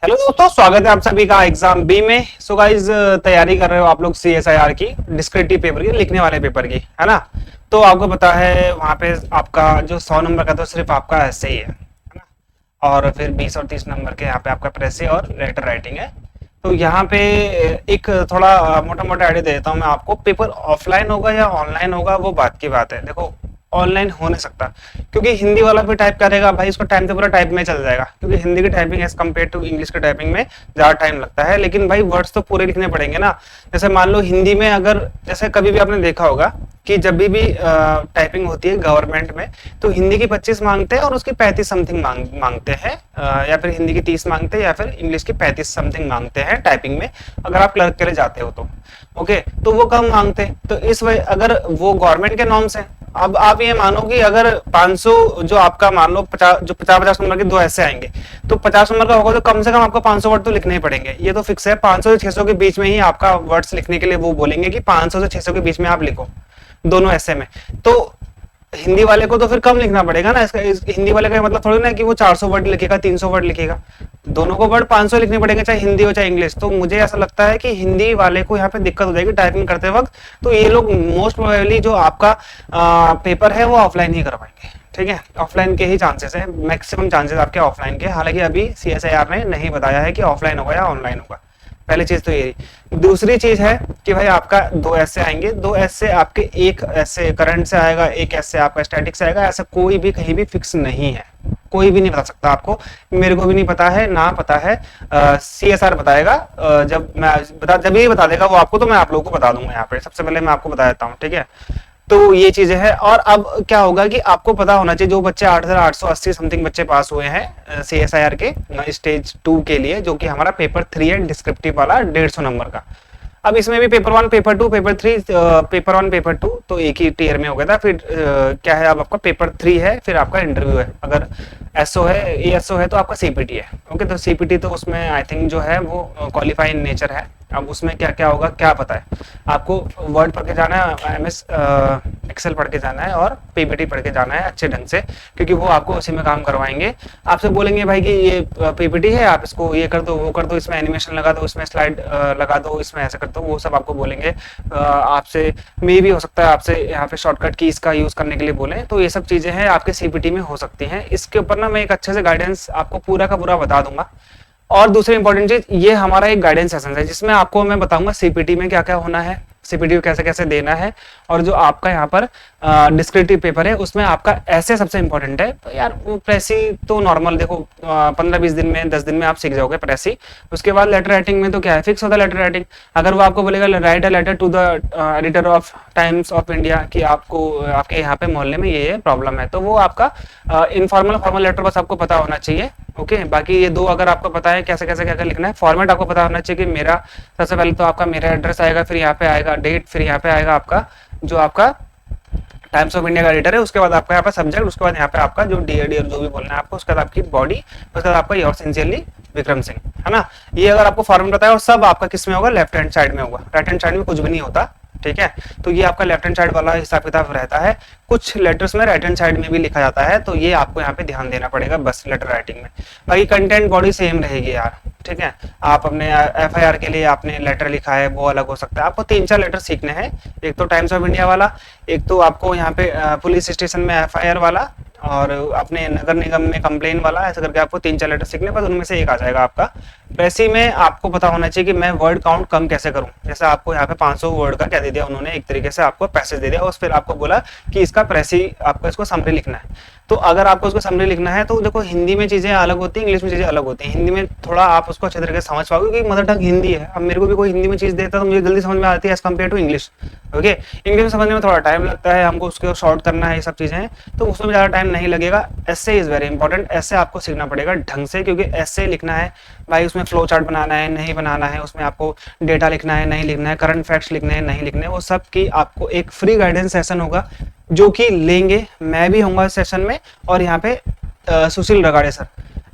Hello दोस्तों, स्वागत है आप सभी का एग्जाम बी में। सो गाइज, तैयारी कर रहे हो आप लोग सीएसआईआर की, डिस्क्रिप्टिव पेपर की, लिखने वाले पेपर की, है ना। तो आपको पता है वहां पे आपका जो 100 नंबर का तो सिर्फ आपका ऐसे ही है ना। और फिर 20 और 30 नंबर के यहाँ पे आपका प्रेस और लेटर राइटिंग है। तो यहाँ पे एक थोड़ा मोटा मोटा आइडिया दे देता हूँ मैं आपको। पेपर ऑफलाइन होगा या ऑनलाइन होगा वो बात की बात है। देखो, ऑनलाइन हो नहीं सकता क्योंकि हिंदी वाला भी टाइप करेगा भाई, उसका टाइम तो पूरा टाइप में चल जाएगा, क्योंकि हिंदी की typing as compare to English की टाइपिंग में ज़्यादा टाइम लगता है। लेकिन भाई वर्ड्स तो पूरे लिखने पड़ेंगे ना। जैसे मान लो हिंदी में, अगर जैसे कभी भी आपने देखा होगा कि जब भी टाइपिंग होती है गवर्नमेंट में, तो हिंदी की 25 मांगते हैं और उसकी 35 समथिंग मांगते हैं, या फिर हिंदी की 30 मांगते हैं या फिर इंग्लिश की 35 समथिंग मांगते हैं टाइपिंग में, अगर आप क्लर्क के लिए जाते हो तो। ओके, तो वो कम मांगते हैं। तो इस वजह, अगर वो गवर्नमेंट के नॉर्म्स हैं, अब आप ये मानो कि अगर 500 जो आपका मान लो 50 जो 50 नंबर के दो ऐसे आएंगे, तो 50 नंबर का होगा तो कम से कम आपको 500 वर्ड तो लिखने ही पड़ेंगे। ये तो फिक्स है, 500 से 600 के बीच में ही आपका वर्ड्स लिखने के लिए वो बोलेंगे कि 500 से 600 के बीच में आप लिखो दोनों ऐसे में। तो हिंदी वाले को तो फिर कम लिखना पड़ेगा ना। हिंदी वाले का मतलब थोड़ी ना कि वो 400 वर्ड लिखेगा, 300 वर्ड लिखेगा। दोनों को वर्ड 500 लिखने पड़ेंगे, चाहे हिंदी हो चाहे इंग्लिश। तो मुझे ऐसा लगता है कि हिंदी वाले को यहाँ पे दिक्कत हो जाएगी टाइपिंग करते वक्त। तो ये लोग मोस्ट प्रोबेबली जो आपका पेपर है वो ऑफलाइन ही करवाएंगे। ठीक है, ऑफलाइन के ही चांसेस है, मैक्सिमम चांसेस आपके ऑफलाइन के। हालांकि अभी सीएसआईआर ने नहीं बताया है कि ऑफलाइन होगा या ऑनलाइन होगा। पहली चीज तो यही। दूसरी चीज है कि भाई आपका दो ऐसे आएंगे, दो ऐसे आपके, एक ऐसे करंट से आएगा, एक ऐसे आपका स्टैटिक से आएगा। ऐसा कोई भी कहीं भी फिक्स नहीं है, कोई भी नहीं बता सकता आपको। मेरे को भी नहीं पता है, ना पता है, सीएसआर बताएगा। जब ये बता देगा वो आपको, तो मैं आप लोगों को बता दूंगा। यहाँ पे सबसे पहले मैं आपको बता देता हूँ, ठीक है। तो ये चीजें हैं। और अब क्या होगा कि आपको पता होना चाहिए, जो बच्चे 8880 समथिंग बच्चे पास हुए हैं सीएसआईआर के स्टेज 2 के लिए, जो कि हमारा पेपर 3 है डिस्क्रिप्टिव वाला 150 नंबर का। अब इसमें भी paper 1, paper 2, paper 3, paper 1, paper 2 तो एक ही टीयर में हो गया था। फिर क्या है, अब आपका पेपर 3 है, फिर आपका इंटरव्यू है। अगर एसओ है, एएसओ है तो आपका सीपीटी है। ओके, तो सीपीटी तो उसमें आई थिंक जो है वो क्वालिफाइड नेचर है। अब उसमें क्या क्या होगा क्या पता है आपको। वर्ड पढ़ के जाना है, एमएस एक्सेल पढ़ के जाना है और पीपीटी पढ़ के जाना है अच्छे ढंग से, क्योंकि वो आपको उसी में काम करवाएंगे। आपसे बोलेंगे भाई कि ये पीपीटी है, आप इसको ये कर दो, वो कर दो, इसमें एनिमेशन लगा दो, इसमें स्लाइड लगा दो, इसमें ऐसा कर दो, वो सब आपको बोलेंगे। आपसे मे भी हो सकता है आपसे यहाँ पे शॉर्टकट की इसका यूज करने के लिए बोले। तो ये सब चीजें हैं आपके सीपीटी में हो सकती हैं। इसके ऊपर ना मैं एक अच्छे से गाइडेंस आपको पूरा का पूरा बता दूंगा। और दूसरी इंपॉर्टेंट चीज, ये हमारा एक गाइडेंस सेशन है जिसमें आपको मैं बताऊंगा सीपीटी में क्या क्या होना है, सीपीटी को कैसे कैसे देना है। और जो आपका यहाँ पर डिस्क्रिप्टिव पेपर है उसमें आपका ऐसे सबसे इंपॉर्टेंट है। तो यार वो प्रेसी तो नॉर्मल, देखो 15-20 दिन में, 10 दिन में आप सीख जाओगे प्रेसी। उसके बाद लेटर राइटिंग में तो क्या है, फिक्स होता है लेटर राइटिंग। अगर वो आपको बोलेगा write a letter to the editor of Times of India कि आपको आपके यहाँ पे मोहल्ले में ये प्रॉब्लम है, तो वो आपका इनफॉर्मल फॉर्मल लेटर बस आपको पता होना चाहिए। ओके, बाकी ये दो अगर आपको पता है कैसे कैसे क्या क्या लिखना है, फॉर्मेट आपको पता होना चाहिए कि मेरा सबसे पहले तो आपका मेरा एड्रेस आएगा, फिर यहाँ पे आएगा डेट, फिर यहाँ पे आएगा आपका जो आपका टाइम्स ऑफ इंडिया का एडिटर है, उसके बाद आपका यहाँ पे सब्जेक्ट, उसके बाद यहाँ पे आपका जो डियर जो भी बोलना है आपको, उसके बाद आपकी बॉडी, उसके बाद आपका योर सिंसियरली विक्रम सिंह, है ना। ये अगर आपको फॉर्मेट पता है, और सब आपका किस में होगा, लेफ्ट हैंड साइड में होगा, राइट हैंड साइड में कुछ भी नहीं होता। ठीक है, तो ये आपका लेफ्ट हैंड साइड वाला हिसाब किताब रहता है। कुछ लेटर्स में राइट हैंड साइड में भी लिखा जाता है, तो ये आपको यहाँ पे ध्यान देना पड़ेगा बस लेटर राइटिंग में। बाकी कंटेंट बॉडी सेम रहेगी यार। ठीक है, आप अपने एफआईआर के लिए आपने लेटर लिखा है वो अलग हो सकता है। आपको 3-4 लेटर सीखने हैं, एक तो टाइम्स ऑफ इंडिया वाला, एक तो आपको यहाँ पे पुलिस स्टेशन में एफआईआर वाला, और अपने नगर निगम में कंप्लेन वाला। ऐसा करके आपको 3-4 लेटर सीखने, बस उनमें से एक आ जाएगा आपका। प्रेसी में आपको पता होना चाहिए कि मैं वर्ड काउंट कम कैसे करूं। जैसे आपको यहाँ पे 500 वर्ड का क्या दे दिया उन्होंने, एक तरीके से आपको पैसेज दे दिया, और फिर आपको बोला कि इसका प्रेसी आपको इसको समरी लिखना है। तो अगर आपको उसको समरी लिखना है तो देखो, हिंदी में चीजें अलग होती है, इंग्लिश में चीजें अलग होती है। हिंदी में थोड़ा आप उसको अच्छे तरीके से समझ पाओगे क्योंकि मदर टंग हिंदी है। अब मेरे को भी कोई हिंदी में चीज देता है तो मुझे जल्दी समझ में आती है as compare to English. Okay, English में समझने में थोड़ा टाइम लगता है, हमको उसको शॉर्ट करना है, ये सब चीजें हैं, तो उसमें ज्यादा टाइम नहीं लगेगा। ऐसे इज वेरी इंपॉर्टेंट, ऐसे आपको सीखना पड़ेगा ढंग से, क्योंकि ऐसे लिखना है भाई, उसमें फ्लो चार्ट बनाना है नहीं बनाना है, उसमें आपको डेटा लिखना है नहीं लिखना है, करंट फैक्ट्स लिखने हैं नहीं लिखने हैं, वो सब की आपको एक फ्री गाइडेंस सेशन होगा जो कि लेंगे, मैं भी होऊंगा इस सेशन में। और यहाँ पे सुशील रगाड़े सर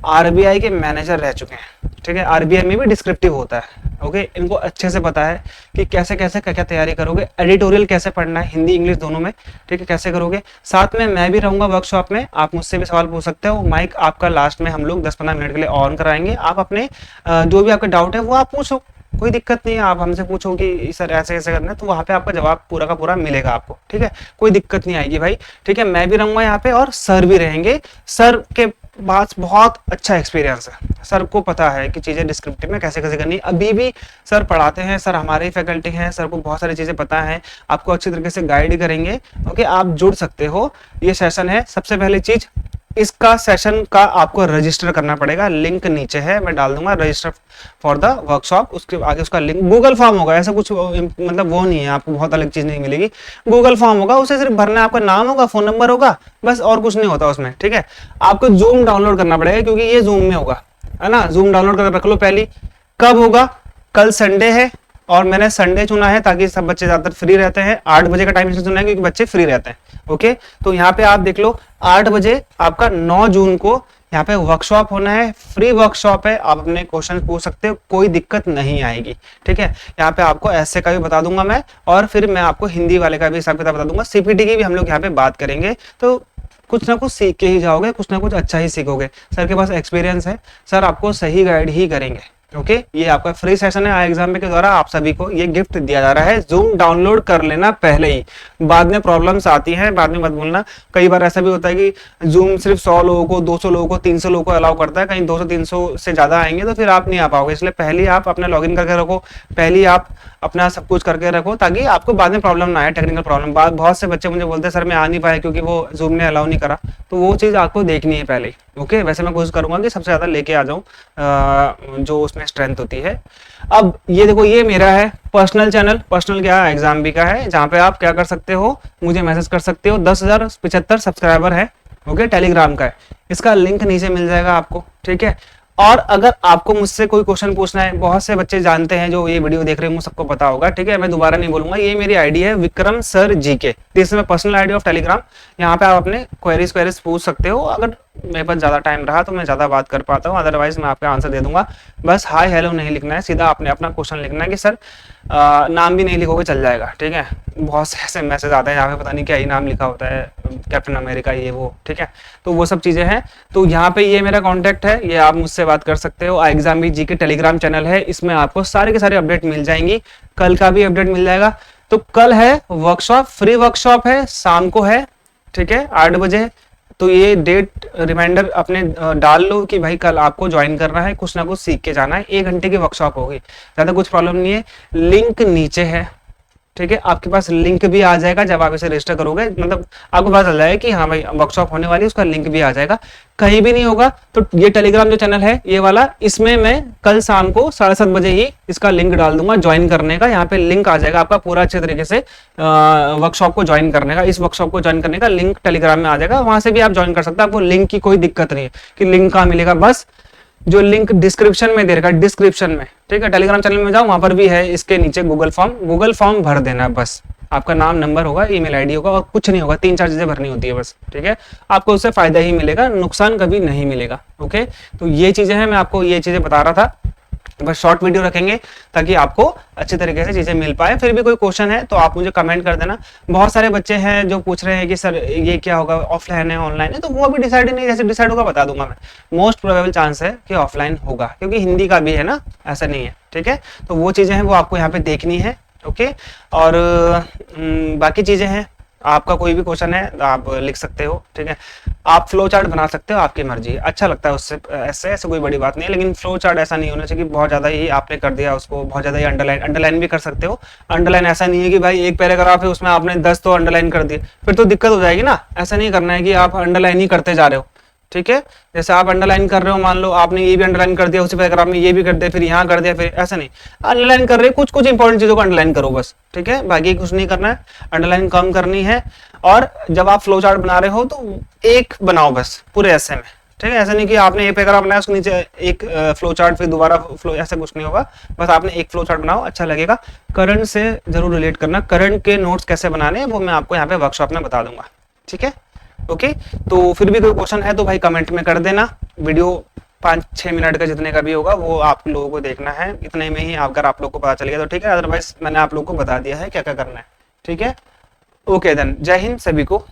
आरबीआई के मैनेजर रह चुके हैं, ठीक है, आरबीआई में भी डिस्क्रिप्टिव होता है। ओके, इनको अच्छे से पता है कि कैसे कैसे क्या क्या तैयारी करोगे, एडिटोरियल कैसे पढ़ना है, हिंदी इंग्लिश दोनों में, ठीक है, कैसे करोगे। साथ में मैं भी रहूंगा वर्कशॉप में, आप मुझसे भी सवाल पूछ सकते हो। माइक आपका लास्ट में हम लोग 10-15 मिनट के लिए ऑन कराएंगे, आप अपने जो भी आपके डाउट है वो आप पूछो, कोई दिक्कत नहीं है। आप हमसे पूछो कि सर ऐसे ऐसे करना है, तो वहाँ पे आपका जवाब पूरा का पूरा मिलेगा आपको, ठीक है, कोई दिक्कत नहीं आएगी भाई, ठीक है। मैं भी रहूंगा यहाँ पे और सर भी रहेंगे। सर के पास बहुत अच्छा एक्सपीरियंस है, सर को पता है कि चीज़ें डिस्क्रिप्टिव में कैसे कैसे करनी है। अभी भी सर पढ़ाते हैं, सर हमारे ही फैकल्टी हैं, सर को बहुत सारी चीज़ें पता है, आपको अच्छी तरीके से गाइड करेंगे। ओके, आप जुड़ सकते हो। ये सेशन है, सबसे पहली चीज़ इसका सेशन का आपको रजिस्टर करना पड़ेगा, लिंक नीचे है, मैं डाल दूंगा, रजिस्टर फॉर द वर्कशॉप। उसके आगे उसका लिंक गूगल फॉर्म होगा, ऐसा कुछ मतलब वो नहीं है, आपको बहुत अलग चीज नहीं मिलेगी। गूगल फॉर्म होगा, उसे सिर्फ भरना है, आपका नाम होगा, फोन नंबर होगा, बस और कुछ नहीं होता उसमें, ठीक है। आपको जूम डाउनलोड करना पड़ेगा क्योंकि ये जूम में होगा, है ना। जूम डाउनलोड करके रख लो पहले। कब होगा? कल संडे है और मैंने संडे चुना है ताकि सब बच्चे ज्यादातर फ्री रहते हैं। 8 बजे का टाइम चुना है क्योंकि बच्चे फ्री रहते हैं। ओके, तो यहाँ पे आप देख लो 8 बजे आपका 9 जून को यहाँ पे वर्कशॉप होना है, फ्री वर्कशॉप है, आप अपने क्वेश्चन पूछ सकते हो, कोई दिक्कत नहीं आएगी, ठीक है। यहाँ पे आपको ऐसे का भी बता दूंगा मैं, और फिर मैं आपको हिंदी वाले का भी हिसाब किताब बता दूंगा, सीपीटी की भी हम लोग यहाँ पे बात करेंगे। तो कुछ ना कुछ सीख के ही जाओगे, कुछ ना कुछ अच्छा ही सीखोगे। सर के पास एक्सपीरियंस है, सर आपको सही गाइड ही करेंगे। ओके, ये आपका फ्री सेशन है एग्जाम के द्वारा, आप सभी को ये गिफ्ट दिया जा रहा है। जूम डाउनलोड कर लेना पहले ही, बाद में प्रॉब्लम्स आती हैं, बाद में मत बोलना। कई बार ऐसा भी होता है कि जूम सिर्फ 100 लोगों को, 200 लोगों को, 300 लोगों को अलाउ करता है, कहीं 200-300 से ज्यादा आएंगे तो फिर आप नहीं आ पाओगे। इसलिए पहले आप अपना लॉगिन करके रखो, पहले आप अपना सब कुछ करके रखो, ताकि आपको बाद में प्रॉब्लम ना आए, टेक्निकल प्रॉब्लम। बहुत से बच्चे मुझे बोलते हैं सर मैं आ नहीं पाया क्योंकि वो जूम ने अलाउ नहीं करा, तो वो चीज़ आपको देखनी है पहले। ओके, वैसे मैं कोशिश करूंगा कि सबसे ज़्यादा लेके आ जाऊँ जो उसमें स्ट्रेंथ होती है। अब ये देखो, ये मेरा है पर्सनल चैनल। पर्सनल क्या है? एग्जाम भी का है, जहाँ पे आप क्या कर सकते हो, मुझे मैसेज कर सकते हो। 10,075 सब्सक्राइबर है। ओके, टेलीग्राम का है, इसका लिंक नीचे मिल जाएगा आपको, ठीक है। और अगर आपको मुझसे कोई क्वेश्चन पूछना है, बहुत से बच्चे जानते हैं जो ये वीडियो देख रहे हैं, सबको पता होगा, ठीक है, मैं दोबारा नहीं बोलूंगा। ये मेरी आईडी है Vikram sir GK, this is personal ID of Telegram. यहाँ पे आप अपने क्वेरीज पूछ सकते हो। अगर मेरे पास ज्यादा टाइम रहा तो मैं ज्यादा बात कर पाता हूँ, अदरवाइज मैं आपका आंसर दे दूंगा। बस हाय हेलो नहीं लिखना है, सीधा आपने अपना क्वेश्चन लिखना है कि सर नाम भी नहीं लिखोगे चल जाएगा, ठीक है। बहुत से ऐसे मैसेज आते हैं यहाँ पे पता नहीं क्या ही नाम लिखा होता है, कैप्टन अमेरिका ये वो, ठीक है। तो वो सब चीजें हैं। तो यहाँ पे ये मेरा कॉन्टैक्ट है, ये आप मुझसे बात कर सकते हो। एग्जाम जी के टेलीग्राम चैनल है, इसमें आपको सारे के सारे अपडेट मिल जाएंगी, कल का भी अपडेट मिल जाएगा। तो कल है वर्कशॉप, फ्री वर्कशॉप है, शाम को है, ठीक है, 8 बजे। तो ये डेट रिमाइंडर अपने डाल लो कि भाई कल आपको ज्वाइन करना है, कुछ ना कुछ सीख के जाना है। 1 घंटे की वर्कशॉप होगी, ज्यादा कुछ प्रॉब्लम नहीं है। लिंक नीचे है, ठीक है, आपके पास लिंक भी आ जाएगा जब आप इसे रजिस्टर करोगे, मतलब आपको पता चल जाएगा कि हाँ भाई वर्कशॉप होने वाली है, उसका लिंक भी आ जाएगा। कहीं भी नहीं होगा तो ये टेलीग्राम जो चैनल है ये वाला, इसमें मैं कल शाम को 7:30 बजे ही इसका लिंक डाल दूंगा ज्वाइन करने का। यहाँ पे लिंक आ जाएगा आपका पूरा अच्छे तरीके से वर्कशॉप को ज्वाइन करने का। इस वर्कशॉप को ज्वाइन करने का लिंक टेलीग्राम में आ जाएगा, वहां से भी आप ज्वाइन कर सकते हैं। आपको लिंक की कोई दिक्कत नहीं है कि लिंक कहाँ मिलेगा, बस जो लिंक डिस्क्रिप्शन में दे रखा है, डिस्क्रिप्शन में, ठीक है, टेलीग्राम चैनल में जाओ, वहां पर भी है, इसके नीचे गूगल फॉर्म भर देना है बस। आपका नाम, नंबर होगा, ईमेल आईडी होगा और कुछ नहीं होगा, 3-4 चीजें भरनी होती है बस, ठीक है। आपको उससे फायदा ही मिलेगा, नुकसान कभी नहीं मिलेगा। ओके, तो ये चीजें हैं, मैं आपको ये चीजें बता रहा था। बस शॉर्ट वीडियो रखेंगे ताकि आपको अच्छे तरीके से चीजें मिल पाए। फिर भी कोई क्वेश्चन है तो आप मुझे कमेंट कर देना। बहुत सारे बच्चे हैं जो पूछ रहे हैं कि सर ये क्या होगा, ऑफलाइन है ऑनलाइन है, तो वो अभी डिसाइड नहीं, जैसे डिसाइड होगा बता दूंगा मैं। मोस्ट प्रोबेबल चांस है कि ऑफलाइन होगा, क्योंकि हिंदी का भी है ना, ऐसा नहीं है, ठीक है। तो वो चीजें हैं वो आपको यहाँ पे देखनी है। ओके, और बाकी चीजें हैं, आपका कोई भी क्वेश्चन है आप लिख सकते हो, ठीक है। आप फ्लो चार्ट बना सकते हो, आपकी मर्जी, अच्छा लगता है उससे, ऐसे कोई बड़ी बात नहीं है। लेकिन फ्लो चार्ट ऐसा नहीं होना चाहिए कि बहुत ज्यादा ही आपने कर दिया उसको, बहुत ज्यादा ही अंडरलाइन भी कर सकते हो। अंडरलाइन ऐसा नहीं है कि भाई एक पैराग्राफ है उसमें आपने 10 तो अंडरलाइन कर दिए, फिर तो दिक्कत हो जाएगी ना। ऐसा नहीं करना है कि आप अंडरलाइन ही करते जा रहे हो, ठीक है। जैसे आप अंडरलाइन कर रहे हो, मान लो आपने ये भी अंडरलाइन कर दिया, उसी पैराग्राफ में ये भी कर दिया, फिर यहाँ कर दिया, फिर ऐसा नहीं। अंडरलाइन कर रहे हो, कुछ इंपॉर्टेंट चीजों को अंडरलाइन करो बस, ठीक है, बाकी कुछ नहीं करना है, अंडरलाइन कम करनी है। और जब आप फ्लो चार्ट बना रहे हो तो एक बनाओ बस पूरे ऐसे में, ठीक है। ऐसा नहीं कि आपने एक पैराग्राफ बनाया उसके नीचे एक फ्लो चार्ट, फिर दोबारा फ्लो, ऐसा कुछ नहीं होगा। बस आपने एक फ्लो चार्ट बनाओ, अच्छा लगेगा। करंट से जरूर रिलेट करना, करंट के नोट्स कैसे बनाने हैं वो मैं आपको यहाँ पे वर्कशॉप में बता दूंगा, ठीक है। ओके, तो फिर भी कोई क्वेश्चन है तो भाई कमेंट में कर देना। वीडियो 5-6 मिनट का जितने का भी होगा वो आप लोगों को देखना है, इतने में ही अगर आप लोग को पता चल गया तो ठीक है, अदरवाइज मैंने आप लोगों को बता दिया है क्या क्या करना है। ठीक है, ओके देन, जय हिंद सभी को।